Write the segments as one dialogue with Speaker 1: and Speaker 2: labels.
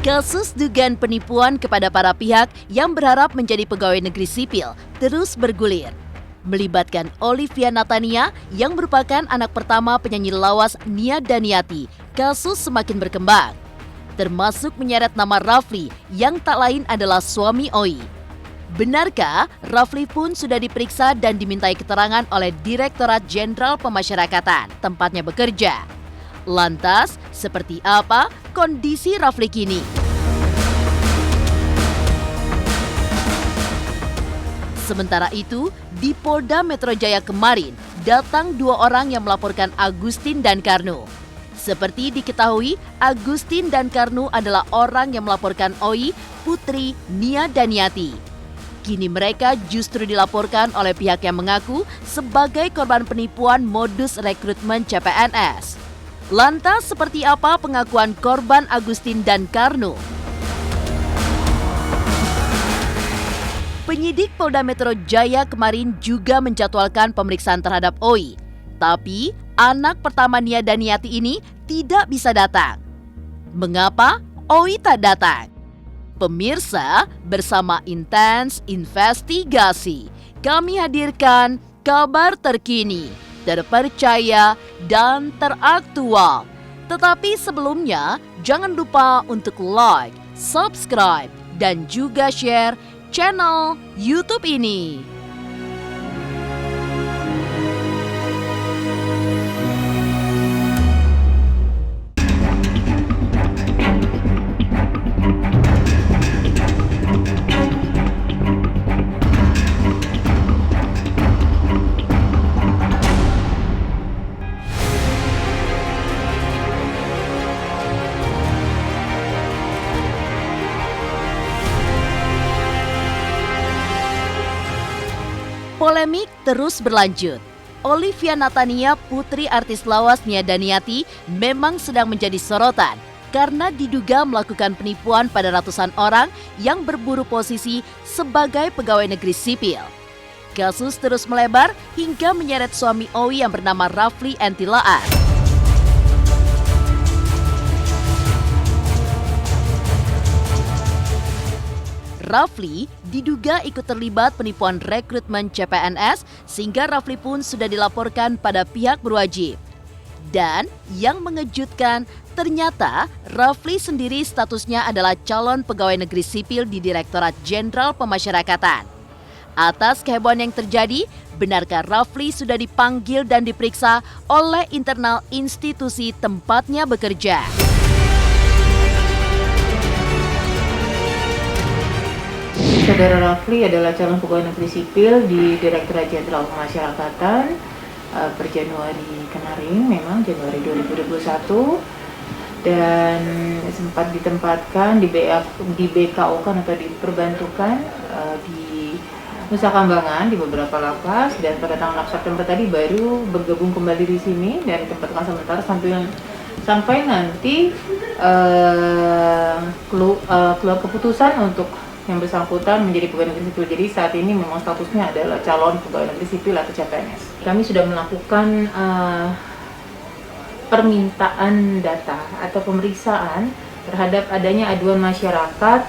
Speaker 1: Kasus dugaan penipuan kepada para pihak yang berharap menjadi pegawai negeri sipil terus bergulir. Melibatkan Olivia Natania yang merupakan anak pertama penyanyi lawas Nia Daniati, kasus semakin berkembang. Termasuk menyeret nama Rafli yang tak lain adalah suami Oi. Benarkah Rafli pun sudah diperiksa dan dimintai keterangan oleh Direktorat Jenderal Pemasyarakatan tempatnya bekerja? Lantas, seperti apa kondisi Rafli kini? Sementara itu, di Polda Metro Jaya kemarin, datang 2 orang yang melaporkan Agustin dan Karno. Seperti diketahui, Agustin dan Karno adalah orang yang melaporkan Oi, putri Nia Daniati. Kini mereka justru dilaporkan oleh pihak yang mengaku sebagai korban penipuan modus rekrutmen CPNS. Lantas seperti apa pengakuan korban Agustin dan Karno? Penyidik Polda Metro Jaya kemarin juga menjadwalkan pemeriksaan terhadap Oi. Tapi anak pertama Nia Daniati ini tidak bisa datang. Mengapa Oi tak datang? Pemirsa, bersama Intens Investigasi, kami hadirkan kabar terkini, terpercaya, dan teraktual. Tetapi sebelumnya, jangan lupa untuk like, subscribe, dan juga share channel YouTube ini. Polemik terus berlanjut. Olivia Natania, putri artis lawas Nia Daniati, memang sedang menjadi sorotan karena diduga melakukan penipuan pada ratusan orang yang berburu posisi sebagai pegawai negeri sipil. Kasus terus melebar hingga menyeret suami Oi yang bernama Rafli Entilaan. Rafli diduga ikut terlibat penipuan rekrutmen CPNS sehingga Rafli pun sudah dilaporkan pada pihak berwajib. Dan yang mengejutkan, ternyata Rafli sendiri statusnya adalah calon pegawai negeri sipil di Direktorat Jenderal Pemasyarakatan. Atas kehebohan yang terjadi, benarkah Rafli sudah dipanggil dan diperiksa oleh internal institusi tempatnya bekerja?
Speaker 2: Saudara Rafli adalah calon pegawai negeri sipil di Direktorat Jenderal Pemasyarakatan per Januari kemarin, memang Januari 2021, dan sempat ditempatkan di BKO kan atau diperbantukan di Nusa Kambangan di beberapa lapas, dan pada tanggal 6 September tadi baru bergabung kembali di sini dan ditempatkan sementara sampai nanti keluar keputusan untuk yang bersangkutan menjadi pegawai negeri sipil. Jadi saat ini memang statusnya adalah calon pegawai negeri sipil atau CPNS. Kami sudah melakukan permintaan data atau pemeriksaan terhadap adanya aduan masyarakat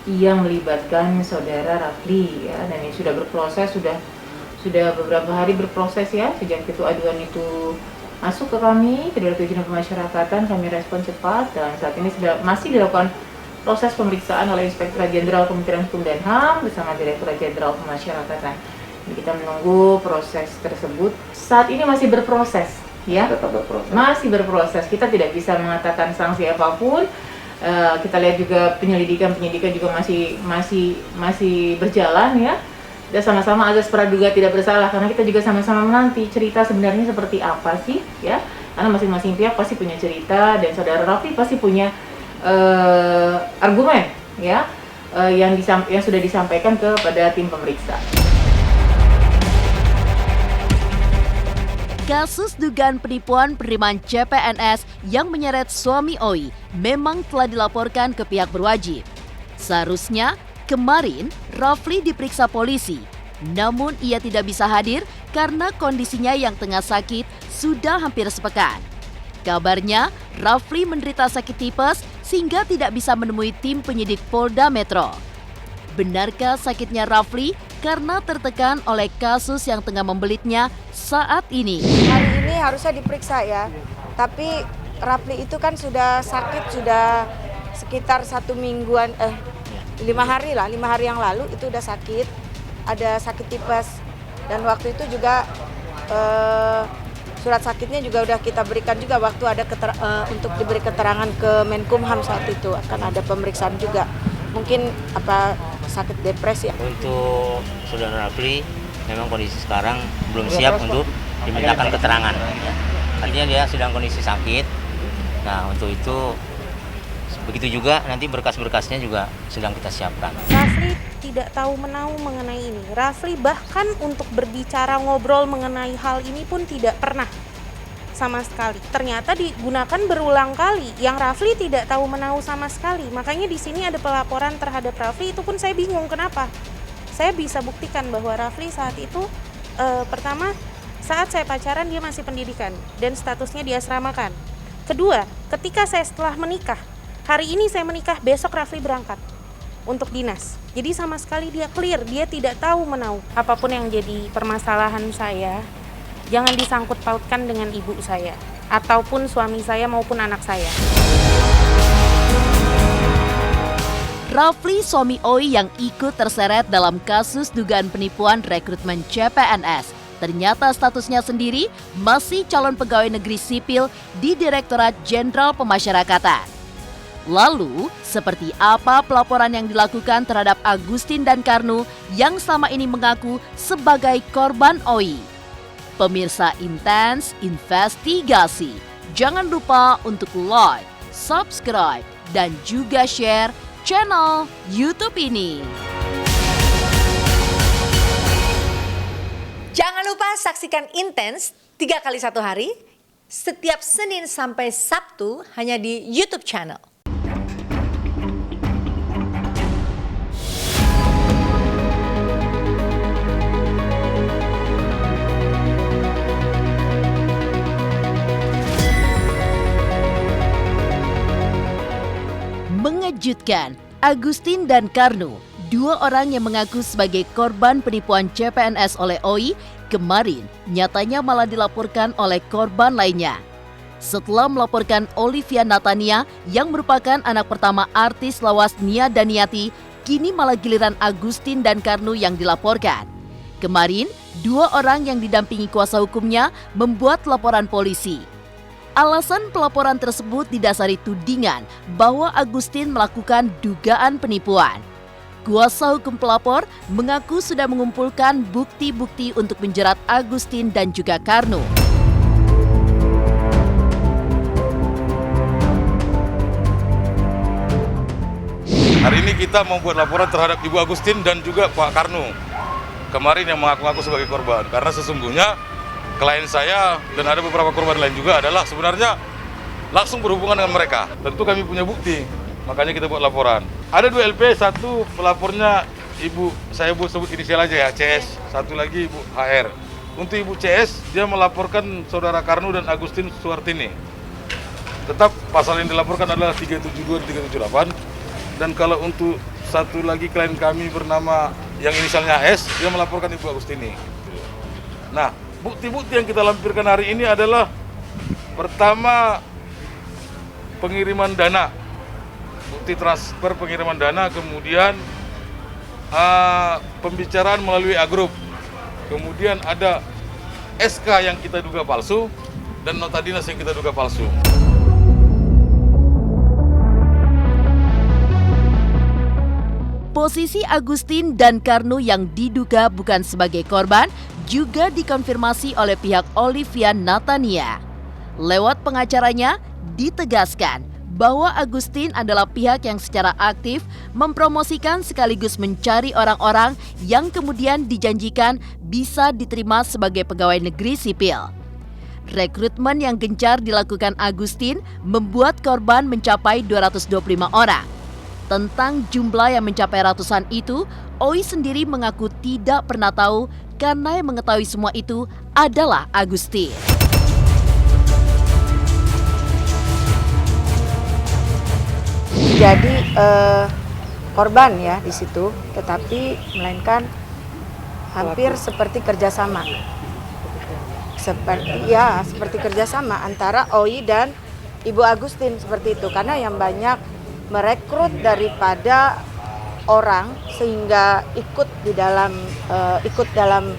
Speaker 2: yang melibatkan saudara Rafli, ya, dan ini sudah berproses, sudah beberapa hari berproses, ya, sejak itu aduan itu masuk ke kami, ke Direktorat Jenderal Pemasyarakatan. Kami respon cepat dan saat ini masih dilakukan proses pemeriksaan oleh Inspektorat Jenderal Kementerian Hukum dan HAM bersama Direktorat Jenderal Pemasyarakatan. Jadi kita menunggu proses tersebut. Saat ini masih berproses, ya.
Speaker 3: Tetap berproses.
Speaker 2: Masih berproses. Kita tidak bisa mengatakan sanksi apapun. Kita lihat juga penyelidikan juga masih berjalan, ya. Dan sama-sama azas praduga tidak bersalah, karena kita juga sama-sama menanti cerita sebenarnya seperti apa sih, ya. Karena masing-masing pihak pasti punya cerita dan saudara Rafli pasti punya argumen, ya, yang sudah disampaikan kepada tim pemeriksa.
Speaker 1: Kasus dugaan penipuan penerimaan CPNS yang menyeret suami Oi memang telah dilaporkan ke pihak berwajib. Seharusnya kemarin Rafli diperiksa polisi, namun ia tidak bisa hadir karena kondisinya yang tengah sakit sudah hampir sepekan. Kabarnya, Rafli menderita sakit tipes sehingga tidak bisa menemui tim penyidik Polda Metro. Benarkah sakitnya Rafli karena tertekan oleh kasus yang tengah membelitnya saat ini?
Speaker 3: Hari ini harusnya diperiksa ya, tapi Rafli itu kan sudah sakit sudah sekitar 1 mingguan, 5 hari yang lalu itu udah sakit, ada sakit tipes. Dan waktu itu juga surat sakitnya juga udah kita berikan juga waktu ada untuk diberi keterangan ke Menkumham saat itu, akan ada pemeriksaan juga. Mungkin sakit depresi.
Speaker 4: Untuk saudara Rafli memang kondisi sekarang belum siap untuk dimintakan keterangan. Artinya dia sedang kondisi sakit. Nah untuk itu begitu juga nanti berkas-berkasnya juga sedang kita siapkan.
Speaker 5: Rafli tidak tahu menahu mengenai ini. Rafli bahkan untuk berbicara ngobrol mengenai hal ini pun tidak pernah sama sekali. Ternyata digunakan berulang kali yang Rafli tidak tahu menahu sama sekali. Makanya di sini ada pelaporan terhadap Rafli, itu pun saya bingung kenapa. Saya bisa buktikan bahwa Rafli saat itu pertama saat saya pacaran dia masih pendidikan dan statusnya diasramakan. Kedua, ketika saya setelah menikah, hari ini saya menikah, besok Rafli berangkat untuk dinas. Jadi sama sekali dia clear, dia tidak tahu menahu. Apapun yang jadi permasalahan saya, jangan disangkut pautkan dengan ibu saya, ataupun suami saya maupun anak saya.
Speaker 1: Rafli, suami Oi yang ikut terseret dalam kasus dugaan penipuan rekrutmen CPNS, ternyata statusnya sendiri masih calon pegawai negeri sipil di Direktorat Jenderal Pemasyarakatan. Lalu, seperti apa pelaporan yang dilakukan terhadap Agustin dan Karnu yang selama ini mengaku sebagai korban Oi? Pemirsa Intens Investigasi, jangan lupa untuk like, subscribe, dan juga share channel YouTube ini.
Speaker 6: Jangan lupa saksikan Intens 3 kali 1 hari, setiap Senin sampai Sabtu hanya di YouTube channel.
Speaker 1: Mengejutkan, Agustin dan Karnu, dua orang yang mengaku sebagai korban penipuan CPNS oleh Oi, kemarin nyatanya malah dilaporkan oleh korban lainnya. Setelah melaporkan Olivia Natania yang merupakan anak pertama artis lawas Nia Daniati, kini malah giliran Agustin dan Karnu yang dilaporkan. Kemarin, dua orang yang didampingi kuasa hukumnya membuat laporan polisi. Alasan pelaporan tersebut didasari tudingan bahwa Agustin melakukan dugaan penipuan. Kuasa hukum pelapor mengaku sudah mengumpulkan bukti-bukti untuk menjerat Agustin dan juga Karnu.
Speaker 7: Hari ini kita membuat laporan terhadap Ibu Agustin dan juga Pak Karnu. Kemarin yang mengaku-ngaku sebagai korban. Karena sesungguhnya klien saya dan ada beberapa korban lain juga adalah sebenarnya langsung berhubungan dengan mereka. Tentu kami punya bukti, makanya kita buat laporan. Ada 2 LP, satu pelapornya Ibu, saya sebut inisial aja ya, CS. Satu lagi Ibu HR. Untuk Ibu CS, dia melaporkan Saudara Karnu dan Agustin Suartini. Tetap pasal yang dilaporkan adalah 372 dan 378. Dan kalau untuk satu lagi klien kami bernama yang inisialnya S, dia melaporkan Ibu Agustini. Nah, bukti-bukti yang kita lampirkan hari ini adalah pertama pengiriman dana, bukti transfer pengiriman dana, kemudian pembicaraan melalui A-Group, kemudian ada SK yang kita duga palsu dan nota dinas yang kita duga palsu.
Speaker 1: Posisi Agustin dan Karnu yang diduga bukan sebagai korban juga dikonfirmasi oleh pihak Olivia Natania. Lewat pengacaranya, ditegaskan bahwa Agustin adalah pihak yang secara aktif mempromosikan sekaligus mencari orang-orang yang kemudian dijanjikan bisa diterima sebagai pegawai negeri sipil. Rekrutmen yang gencar dilakukan Agustin membuat korban mencapai 225 orang. Tentang jumlah yang mencapai ratusan itu, Oi sendiri mengaku tidak pernah tahu karena yang mengetahui semua itu adalah Agustin.
Speaker 3: menjadi korban ya di situ, tetapi melainkan hampir seperti kerjasama. Seperti kerjasama antara OI dan Ibu Agustin seperti itu, karena yang banyak merekrut daripada orang sehingga ikut dalam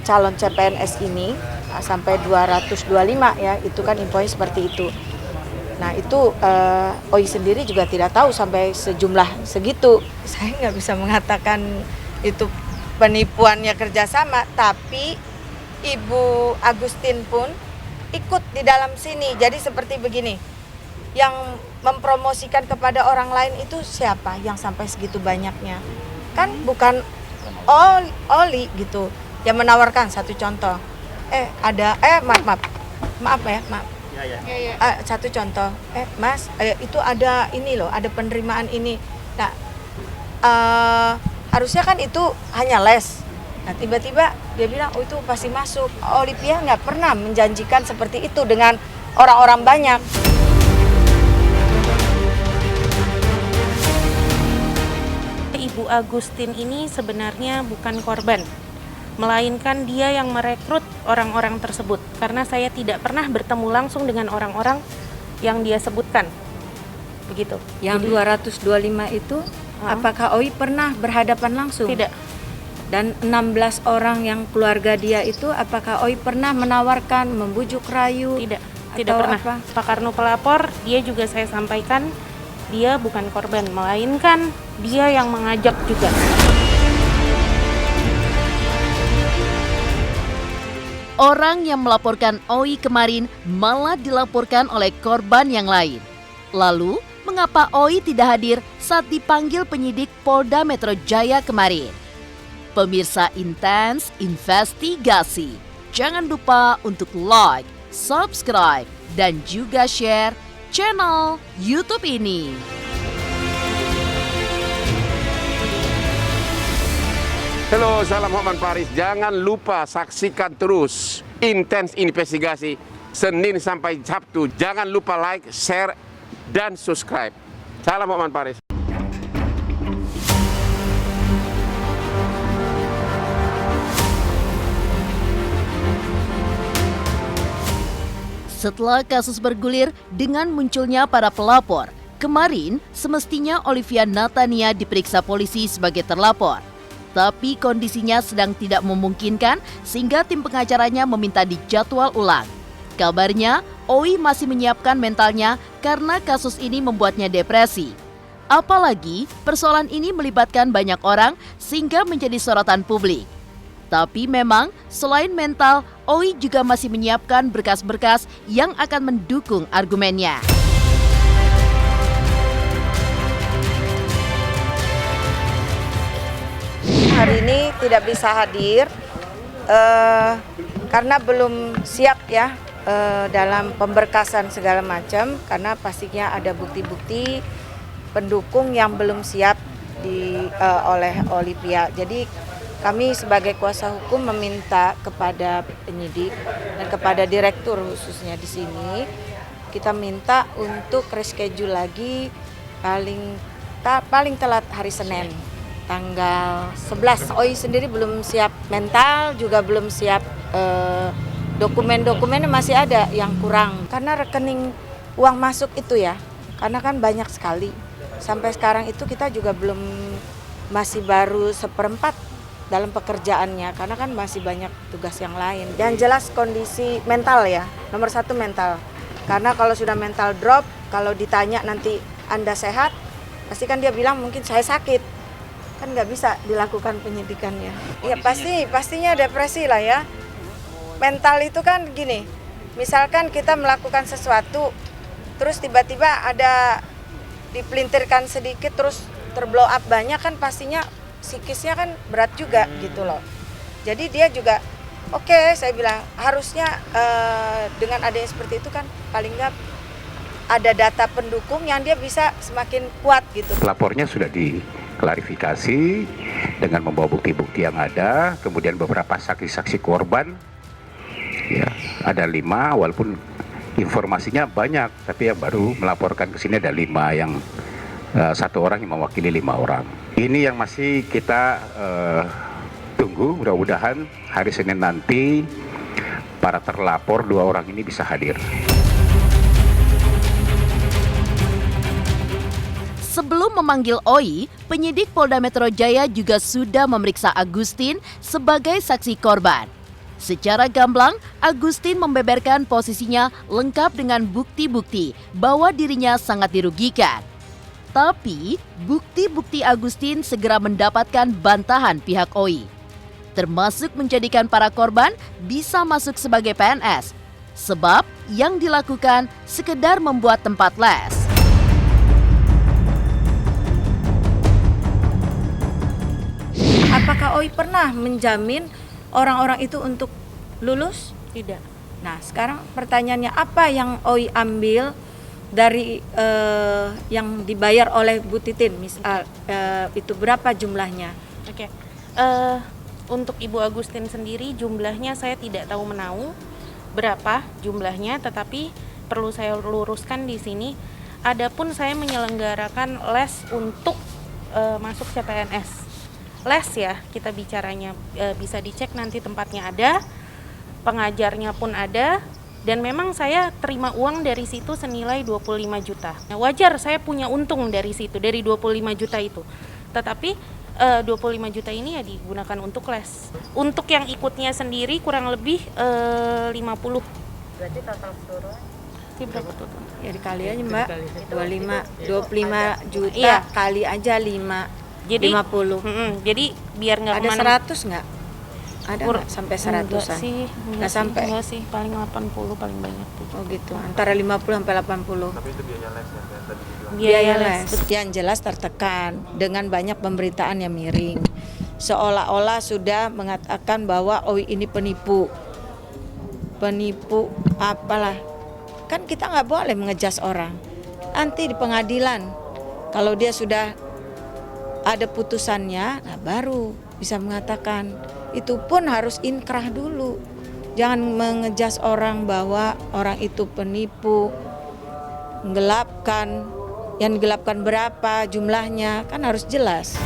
Speaker 3: calon CPNS ini sampai 225 ya, itu kan infonya seperti itu. Nah itu OI sendiri juga tidak tahu sampai sejumlah segitu. Saya nggak bisa mengatakan itu penipuannya kerjasama, tapi Ibu Agustin pun ikut di dalam sini. Jadi seperti begini, yang mempromosikan kepada orang lain itu siapa yang sampai segitu banyaknya? Kan bukan Oli gitu yang menawarkan. Satu contoh, maaf ya. Satu contoh, Mas, itu ada ini loh, ada penerimaan ini. Nah, harusnya kan itu hanya les. Nah, tiba-tiba dia bilang, oh itu pasti masuk. Olivia nggak pernah menjanjikan seperti itu dengan orang-orang banyak.
Speaker 5: Ibu Agustin ini sebenarnya bukan korban, melainkan dia yang merekrut orang-orang tersebut, karena saya tidak pernah bertemu langsung dengan orang-orang yang dia sebutkan. Begitu.
Speaker 3: Yang 225 itu apakah OI pernah berhadapan langsung?
Speaker 5: Tidak.
Speaker 3: Dan 16 orang yang keluarga dia itu apakah OI pernah menawarkan, membujuk rayu?
Speaker 5: Tidak pernah. Apa? Pak Karno pelapor, dia juga saya sampaikan, dia bukan korban, melainkan dia yang mengajak juga.
Speaker 1: Orang yang melaporkan OI kemarin malah dilaporkan oleh korban yang lain. Lalu, mengapa OI tidak hadir saat dipanggil penyidik Polda Metro Jaya kemarin? Pemirsa Intens Investigasi, jangan lupa untuk like, subscribe, dan juga share channel YouTube ini.
Speaker 8: Halo, salam Hotman Paris. Jangan lupa saksikan terus Intens Investigasi Senin sampai Sabtu. Jangan lupa like, share, dan subscribe. Salam Hotman Paris.
Speaker 1: Setelah kasus bergulir dengan munculnya para pelapor, kemarin semestinya Olivia Natania diperiksa polisi sebagai terlapor. Tapi kondisinya sedang tidak memungkinkan sehingga tim pengacaranya meminta dijadwal ulang. Kabarnya, OI masih menyiapkan mentalnya karena kasus ini membuatnya depresi. Apalagi persoalan ini melibatkan banyak orang sehingga menjadi sorotan publik. Tapi memang selain mental, OI juga masih menyiapkan berkas-berkas yang akan mendukung argumennya.
Speaker 3: Hari ini tidak bisa hadir karena belum siap ya dalam pemberkasan segala macam, karena pastinya ada bukti-bukti pendukung yang belum siap oleh Olivia. Jadi kami sebagai kuasa hukum meminta kepada penyidik dan kepada direktur khususnya di sini, kita minta untuk reschedule lagi paling telat hari Senin tanggal 11. OI sendiri belum siap mental, juga belum siap dokumen-dokumennya masih ada yang kurang. Karena rekening uang masuk itu ya, karena kan banyak sekali. Sampai sekarang itu kita juga masih baru 1/4 dalam pekerjaannya, karena kan masih banyak tugas yang lain. Yang jelas kondisi mental ya, nomor 1 mental. Karena kalau sudah mental drop, kalau ditanya nanti Anda sehat, pasti kan dia bilang mungkin saya sakit. Kan nggak bisa dilakukan penyidikannya. Ya pastinya depresi lah ya. Mental itu kan gini, misalkan kita melakukan sesuatu, terus tiba-tiba ada dipelintirkan sedikit, terus terblow up banyak, kan pastinya psikisnya kan berat juga gitu loh. Jadi dia juga saya bilang harusnya dengan adanya seperti itu kan paling nggak ada data pendukung yang dia bisa semakin kuat gitu.
Speaker 8: Lapornya sudah diklarifikasi dengan membawa bukti-bukti yang ada, kemudian beberapa saksi-saksi korban. Ya, ada 5 walaupun informasinya banyak, tapi yang baru melaporkan ke sini ada 5 yang
Speaker 9: satu orang yang mewakili 5 orang. Ini yang masih kita tunggu, mudah-mudahan hari Senin nanti para terlapor 2 orang ini bisa hadir.
Speaker 1: Sebelum memanggil Oi, penyidik Polda Metro Jaya juga sudah memeriksa Agustin sebagai saksi korban. Secara gamblang, Agustin membeberkan posisinya lengkap dengan bukti-bukti bahwa dirinya sangat dirugikan. Tapi, bukti-bukti Agustin segera mendapatkan bantahan pihak Oi, termasuk menjadikan para korban bisa masuk sebagai PNS, sebab yang dilakukan sekedar membuat tempat les.
Speaker 3: Apakah Oi pernah menjamin orang-orang itu untuk lulus?
Speaker 5: Tidak.
Speaker 3: Nah, sekarang pertanyaannya, apa yang Oi ambil dari yang dibayar oleh Bu Titin? Misal itu berapa jumlahnya?
Speaker 5: Oke. Untuk Ibu Agustin sendiri jumlahnya saya tidak tahu menahu berapa jumlahnya, tetapi perlu saya luruskan di sini. Adapun saya menyelenggarakan les untuk masuk CPNS. Les ya, kita bicaranya bisa dicek nanti tempatnya ada, pengajarnya pun ada, dan memang saya terima uang dari situ senilai 25 juta. Nah, wajar saya punya untung dari situ, dari 25 juta itu. Tetapi 25 juta ini ya digunakan untuk les. Untuk yang ikutnya sendiri kurang lebih 50.
Speaker 3: Berarti total keseluruhan?
Speaker 5: Berapa total?
Speaker 3: Ya dikali aja Mbak, 25 juta
Speaker 5: Iya.
Speaker 3: kali aja 5.
Speaker 5: Jadi
Speaker 3: 50.
Speaker 5: Jadi biar nggak
Speaker 3: Ada 100 nggak? Ada nggak sampai 100-an? Nggak sampai?
Speaker 5: Enggak sih, paling 80 paling banyak.
Speaker 3: Oh gitu, antara 50 sampai 80.
Speaker 5: Tapi itu biaya les ya?
Speaker 3: Biaya les. Yang jelas tertekan dengan banyak pemberitaan yang miring. Seolah-olah sudah mengatakan bahwa Oi ini penipu. Penipu apalah. Kan kita nggak boleh mengejas orang. Nanti di pengadilan, kalau dia sudah ada putusannya, nah baru bisa mengatakan. Itu pun harus inkrah dulu. Jangan mengejas orang bahwa orang itu penipu, menggelapkan. Yang digelapkan berapa jumlahnya, kan harus jelas.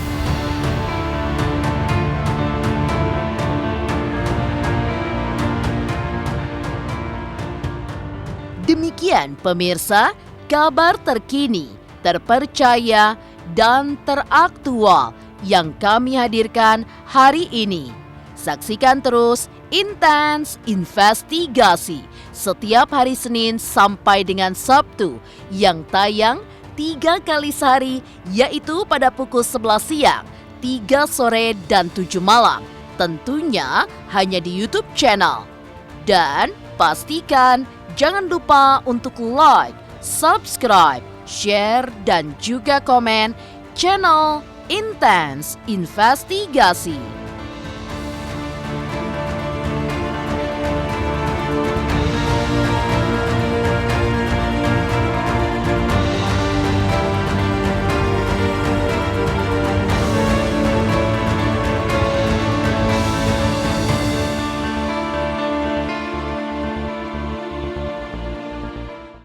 Speaker 1: Demikian pemirsa, kabar terkini, terpercaya, dan teraktual yang kami hadirkan hari ini. Saksikan terus Intens Investigasi setiap hari Senin sampai dengan Sabtu yang tayang 3 kali sehari, yaitu pada pukul 11 siang, 3 sore, dan 7 malam. Tentunya hanya di YouTube channel. Dan pastikan jangan lupa untuk like, subscribe, share, dan juga komen channel Intens Investigasi.